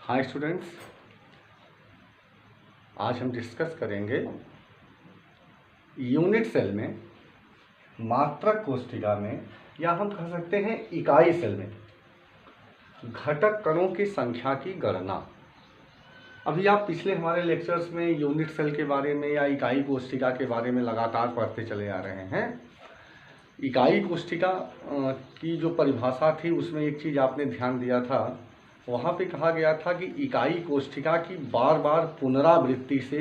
Hi students, आज हम discuss करेंगे यूनिट सेल में, मात्रक कोष्ठिका में, या हम कह सकते हैं इकाई सेल में घटक कणों की संख्या की गणना। अभी आप पिछले हमारे लेक्चर्स में यूनिट सेल के बारे में या इकाई कोष्ठिका के बारे में लगातार पढ़ते चले आ रहे हैं। इकाई कोष्ठिका की जो परिभाषा थी उसमें एक चीज़ आपने ध्यान दिया था, वहाँ पे कहा गया था कि इकाई कोष्ठिका की बार बार पुनरावृत्ति से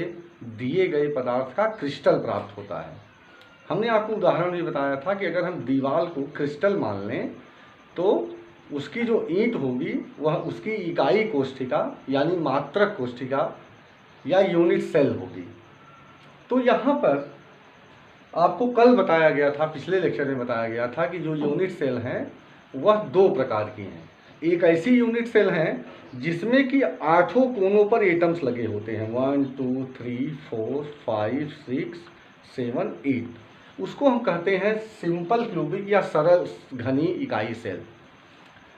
दिए गए पदार्थ का क्रिस्टल प्राप्त होता है। हमने आपको उदाहरण भी बताया था कि अगर हम दीवार को क्रिस्टल मान लें तो उसकी जो ईंट होगी वह उसकी इकाई कोष्ठिका यानी मात्रक कोष्ठिका या यूनिट सेल होगी। तो यहाँ पर आपको कल बताया गया था, पिछले लेक्चर में बताया गया था कि जो यूनिट सेल हैं वह दो प्रकार की हैं। एक ऐसी यूनिट सेल है जिसमें कि 8 कोनों पर एटम्स लगे होते हैं, 1 2 3 4 5 6 7 8। उसको हम कहते हैं सिंपल क्यूबिक या सरल घनी इकाई सेल।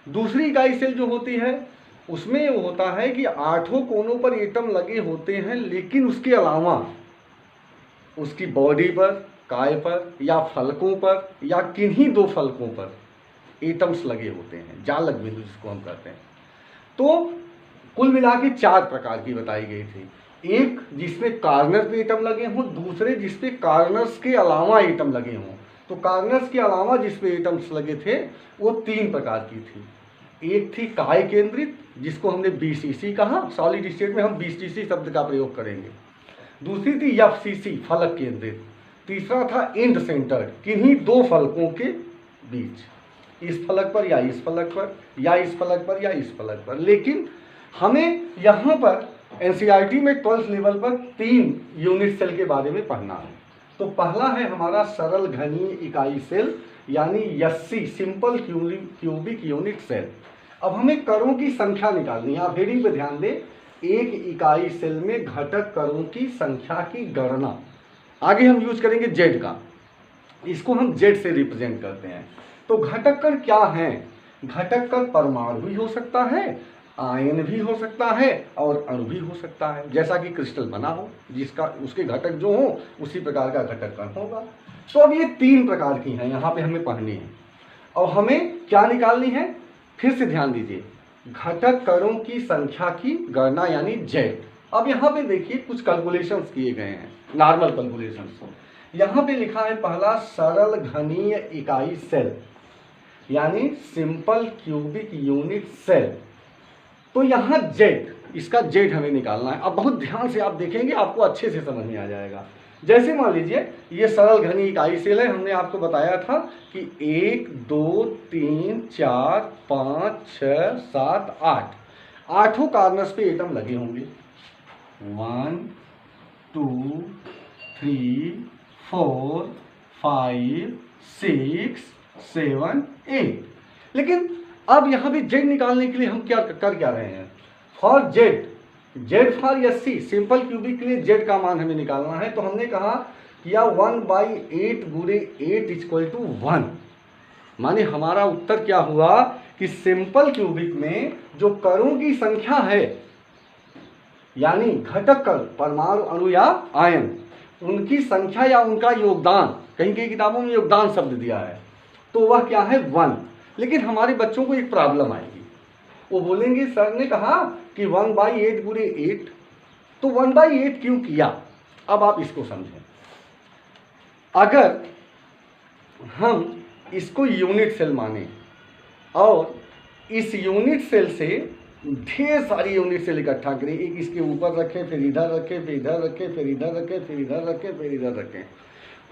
दूसरी इकाई सेल जो होती है उसमें ये होता है कि 8 कोनों पर एटम लगे होते हैं, लेकिन उसके अलावा उसकी बॉडी पर, काय पर या फलकों पर या किन्हीं दो फलकों पर एटम्स लगे होते हैं, जालक बिंदु जिसको हम कहते हैं। तो कुल मिला के 4 प्रकार की बताई गई थी। एक जिसमें कार्नर पे एटम लगे हों, दूसरे जिसपे कार्नर्स के अलावा एटम लगे हों। तो कार्नर्स के अलावा जिसपे एटम्स लगे थे वो 3 प्रकार की थी। एक थी काय केंद्रित, जिसको हमने बीसीसी कहा, सॉलिड स्टेट में हम बीसीसी शब्द का प्रयोग करेंगे। दूसरी थी एफसीसी, फलक केंद्रित। तीसरा था एंड सेंटर्ड, किन्हीं दो फलकों के बीच, इस फलक पर या इस फलक पर या इस फलक पर या इस फलक पर। लेकिन हमें यहाँ पर एनसीईआरटी में 12th लेवल पर 3 यूनिट सेल के बारे में पढ़ना है। तो पहला है हमारा सरल घनीय इकाई सेल यानी SC, simple cubic unit cell. अब हमें कणों की संख्या निकालनी है। आप हेडिंग पे ध्यान दें, एक इकाई सेल में घटक कणों की संख्या की गणना। आगे हम यूज करेंगे जेड का, इसको हम जेड से रिप्रेजेंट करते हैं। तो घटक कण क्या है? घटक कण परमाणु भी हो सकता है, आयन भी हो सकता है और अणु भी हो सकता है। जैसा कि क्रिस्टल बना हो, जिसका उसके घटक जो हो उसी प्रकार का घटक कण होगा। तो अब ये 3 प्रकार की हैं, यहाँ पे हमें पढ़नी है। और हमें क्या निकालनी है? फिर से ध्यान दीजिए, घटक कणों की संख्या की गणना यानी जेड। अब यहाँ पे देखिए कुछ कैलकुलेशंस किए गए हैं, नॉर्मल कैलकुलेशंस। यहाँ पे लिखा है पहला सरल घनीय इकाई सेल यानी सिंपल क्यूबिक यूनिट सेल। तो यहाँ जेड, इसका जेड हमें निकालना है। अब बहुत ध्यान से आप देखेंगे, आपको अच्छे से समझ में आ जाएगा। जैसे मान लीजिए ये सरल घनी इकाई सेल है, हमने आपको बताया था कि 1 2 3 4 5 6 7 8 8 कार्नर्स पे एटम लगे होंगे, 1 2 3 4 5 6 7 8। लेकिन अब यहाँ पे जेड निकालने के लिए हम क्या रहे हैं? For Z, Z for SC, simple cubic के लिए जेड का मान हमें निकालना है। तो हमने कहा किया 1/8 गुणे 8 = 1। माने हमारा उत्तर क्या हुआ कि सिंपल क्यूबिक में जो कणों की संख्या है यानी घटक कण, परमाणु, अणु या आयन, उनकी संख्या या उनका योगदान, कहीं कहीं किताबों में योगदान शब्द दिया है, तो वह क्या है? 1। लेकिन हमारे बच्चों को एक प्रॉब्लम आएगी, वो बोलेंगे सर ने कहा कि 1/8 गुणे 8, तो 1/8 क्यों किया? अब आप इसको समझें। अगर हम इसको यूनिट सेल माने और इस यूनिट सेल से ढेर सारी यूनिट सेल इकट्ठा करें, एक इसके ऊपर रखें, फिर इधर रखें, फिर इधर रखें, फिर इधर रखें, फिर इधर रखें, फिर इधर रखें,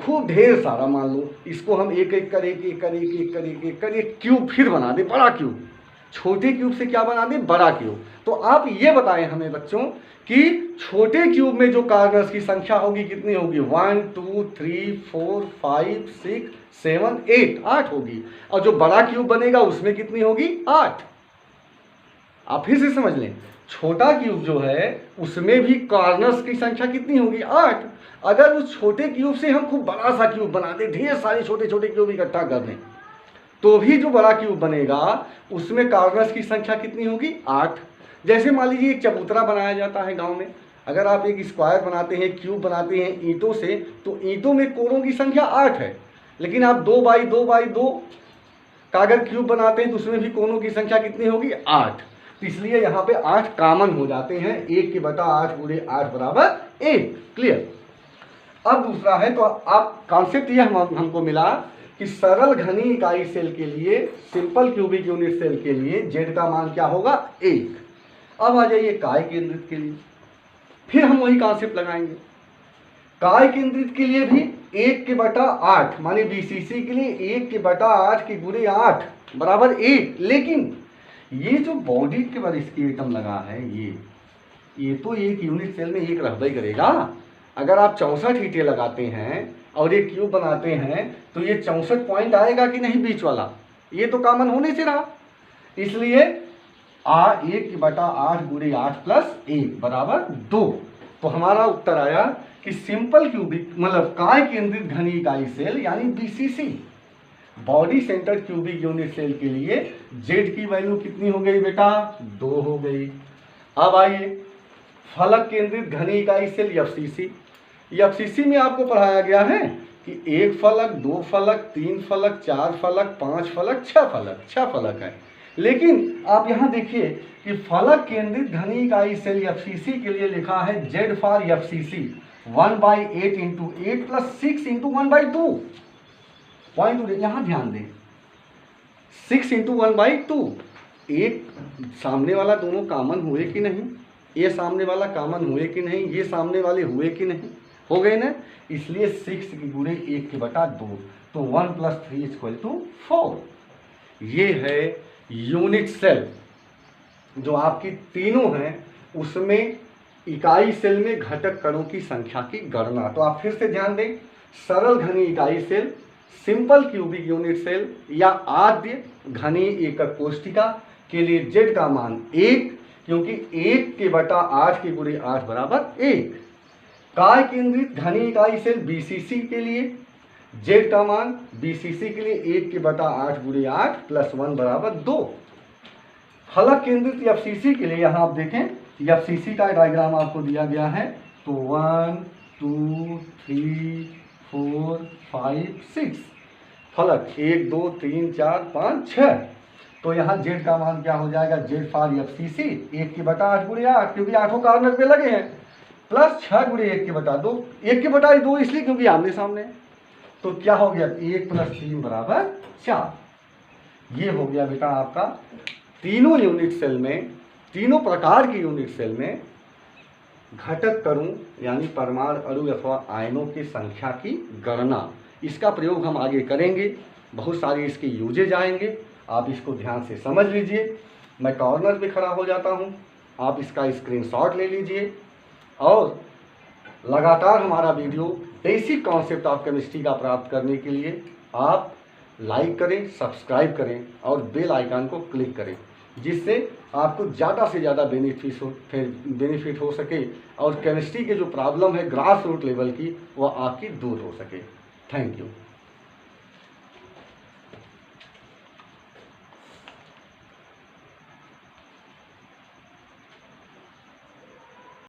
खूब ढेर सारा, मान लो इसको हम एक एक कर एक क्यूब फिर बना दें, बड़ा क्यूब। छोटे क्यूब से क्या बना दें? बड़ा क्यूब। तो आप ये बताएं हमें बच्चों कि छोटे क्यूब में जो कार्नर्स की संख्या होगी कितनी होगी? 1 2 3 4 5 6 7 8, 8 होगी। और जो बड़ा क्यूब बनेगा उसमें कितनी होगी? 8। आप फिर से समझ लें, छोटा क्यूब जो है उसमें भी कार्नर्स की संख्या कितनी होगी? 8। अगर उस छोटे क्यूब से हम खूब बड़ा सा क्यूब बना दें, ढेर सारे छोटे छोटे क्यूब इकट्ठा कर दें, तो भी जो बड़ा क्यूब बनेगा उसमें कार्नर्स की संख्या कितनी होगी? 8। जैसे मान लीजिए एक चबूतरा बनाया जाता है गांव में, अगर आप एक स्क्वायर बनाते हैं, क्यूब बनाते हैं ईंटों से, तो ईंटों में कोरों की संख्या 8 है, लेकिन आप 2 बाई 2 बाई 2 का अगर क्यूब बनाते हैं तो उसमें भी कोनों की संख्या कितनी होगी? 8। तो इसलिए यहाँ पे 8 कॉमन हो जाते हैं, 1 के बटा 8 गुणे 8 बराबर 1। क्लियर। अब दूसरा है, तो आप कॉन्सेप्ट ये हमको मिला कि सरल घनी इकाई सेल के लिए, सिंपल क्यूबिक यूनिट सेल के लिए जेड का मान क्या होगा? 1। अब आ जाइए काय केंद्रित के लिए, फिर हम वही कॉन्सेप्ट लगाएंगे। काय केंद्रित के लिए भी 1 के बटा 8 माने बीसीसी के लिए 1 के बटा 8 के गुणे 8 बराबर 1। लेकिन ये जो बॉडी के बाद इसकी एटम लगा है, ये तो एक यूनिट सेल में एक रहबे करेगा। अगर आप 64 ईंटें लगाते हैं और एक क्यूब बनाते हैं तो ये 64 पॉइंट आएगा कि नहीं बीच वाला? ये तो कॉमन होने से रहा। इसलिए 1 के बटा 8 गुणे 8 प्लस 1 बराबर 2। तो हमारा उत्तर आया कि सिंपल क्यूबिक मतलब काय केंद्रित घनी इकाई सेल यानी BCC, body center cubic unit cell के लिए जेड की वैल्यू कितनी हो गई बेटा? 2 हो गई। अब आइए फलक केंद्रित घनी इकाई सेल एफसीसी। एफसीसी में आपको पढ़ाया गया है कि 1 फलक, 2 फलक, 3 फलक, 4 फलक, 5 फलक, 6 फलक है। लेकिन आप यहाँ देखिए कि फलक केंद्रित घनी इकाई सेल एफसीसी के लिए लिखा है Z for FCC 1/8 into 8 plus 6 into 1/2। Point यहाँ ध्यान दें, 6 इंटू 1/2। एक सामने वाला दोनों कॉमन हुए कि नहीं? ये सामने वाला कॉमन हुए कि नहीं? ये सामने वाले हुए कि नहीं? हो गए ना। इसलिए 6 की गुणे 1 के बटा 2, तो 1 प्लस 3 इक्वल टू 4। ये है यूनिट सेल जो आपकी तीनों हैं, उसमें इकाई सेल में घटक कणों की संख्या की गणना। तो आप फिर से ध्यान दें, सरल घनी इकाई cell, simple cubic unit cell या आद्य घनी एकक कोष्ठिका के लिए जेड का मान 1, क्योंकि 1 के बटा 8 के गुणे 8 बराबर 1। काय केंद्रित घनी इकाई सेल बीसीसी के लिए जेड का मान बीसीसी के लिए 1 के बटा 8 गुणे 8 प्लस 1 बराबर 2। फलक केंद्रित एफसीसी के लिए यहाँ आप देखें, एफसीसी का डायग्राम आपको दिया गया है, तो 1 2 3 4 5 6 फलक 1 2 3 4 5 6। तो यहाँ जेड का मान क्या हो जाएगा? जेड फॉर एफसीसी 1 के बटा 8 गुणे 8, क्योंकि 8 कॉर्नर पे लगे हैं, प्लस 6 गुणे 1 के बटा 2। 1 के बटा 2 इसलिए क्योंकि आमने सामने। तो क्या हो गया? 1 प्लस 3 बराबर 4। ये हो गया बेटा आपका तीनों यूनिट सेल में, तीनों प्रकार की यूनिट सेल में घटक कणों यानी परमाणु अणु अथवा आयनों की संख्या की गणना। इसका प्रयोग हम आगे करेंगे, बहुत सारे इसके यूजेज आएंगे, आप इसको ध्यान से समझ लीजिए। मैं कॉर्नर पे खड़ा हो जाता हूँ, आप इसका स्क्रीनशॉट ले लीजिए और लगातार हमारा video basic concept of chemistry का प्राप्त करने के लिए आप लाइक करें, सब्सक्राइब करें और बेल आइकन को क्लिक करें, जिससे आपको ज़्यादा से ज़्यादा बेनिफिट हो सके और केमिस्ट्री के जो प्रॉब्लम है ग्रास रूट लेवल की, वह आपकी दूर हो सके। Thank you.